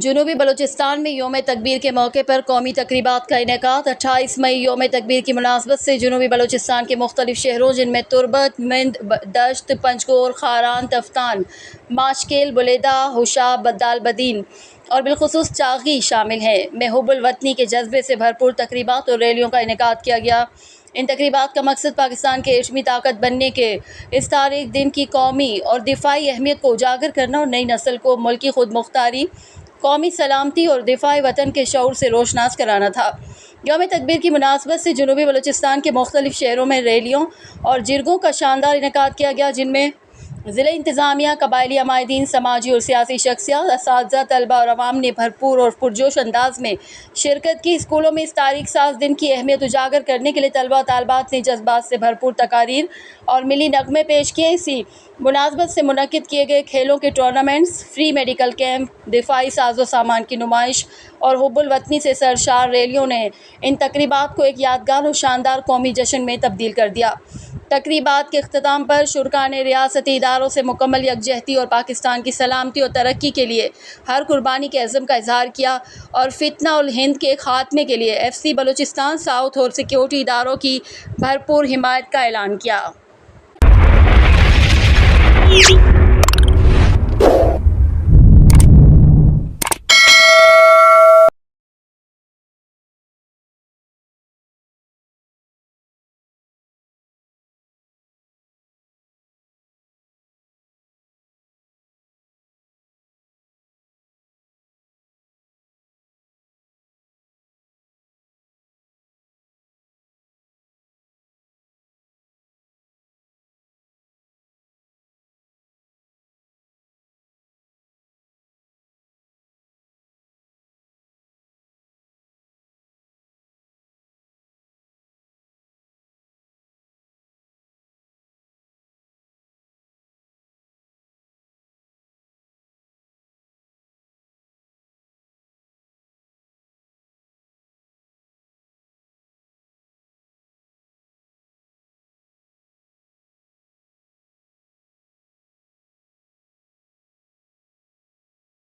جنوبی بلوچستان میں یوم تکبیر کے موقع پر قومی تقریبات کا انعقاد 28 مئی یوم تکبیر کی مناسبت سے جنوبی بلوچستان کے مختلف شہروں جن میں تربت، مند، دشت، پنجگور، خاران، تفتان، ماشکیل، بلیدہ، ہوشا، بدال بدین اور بالخصوص چاغی شامل ہیں میں حب الوطنی کے جذبے سے بھرپور تقریبات اور ریلیوں کا انعقاد کیا گیا۔ ان تقریبات کا مقصد پاکستان کے ایٹمی طاقت بننے کے اس تاریخی دن کی قومی اور دفاعی اہمیت کو اجاگر کرنا اور نئی نسل کو ملکی خود مختاری، قومی سلامتی اور دفاع وطن کے شعور سے روشناس کرانا تھا۔ یوم تکبیر کی مناسبت سے جنوبی بلوچستان کے مختلف شہروں میں ریلیوں اور جرگوں کا شاندار انعقاد کیا گیا، جن میں ضلع انتظامیہ، قبائلی عمائدین، سماجی اور سیاسی شخصیات، اساتذہ، طلبہ اور عوام نے بھرپور اور پرجوش انداز میں شرکت کی۔ اسکولوں میں اس تاریخ ساز دن کی اہمیت اجاگر کرنے کے لیے طلبہ و طالبات نے جذبات سے بھرپور تقاریر اور ملی نغمے پیش کیے۔ اسی مناسبت سے منعقد کیے گئے کھیلوں کے ٹورنامنٹس، فری میڈیکل کیمپ، دفاعی ساز و سامان کی نمائش اور حب الوطنی سے سرشار ریلیوں نے ان تقریبات کو ایک یادگار اور شاندار قومی جشن میں تبدیل کر دیا۔ تقریبات کے اختتام پر شرکاء نے ریاستی اداروں سے مکمل یکجہتی اور پاکستان کی سلامتی اور ترقی کے لیے ہر قربانی کے عزم کا اظہار کیا اور فتنہ الہند کے خاتمے کے لیے FC بلوچستان ساؤتھ اور سیکیورٹی اداروں کی بھرپور حمایت کا اعلان کیا۔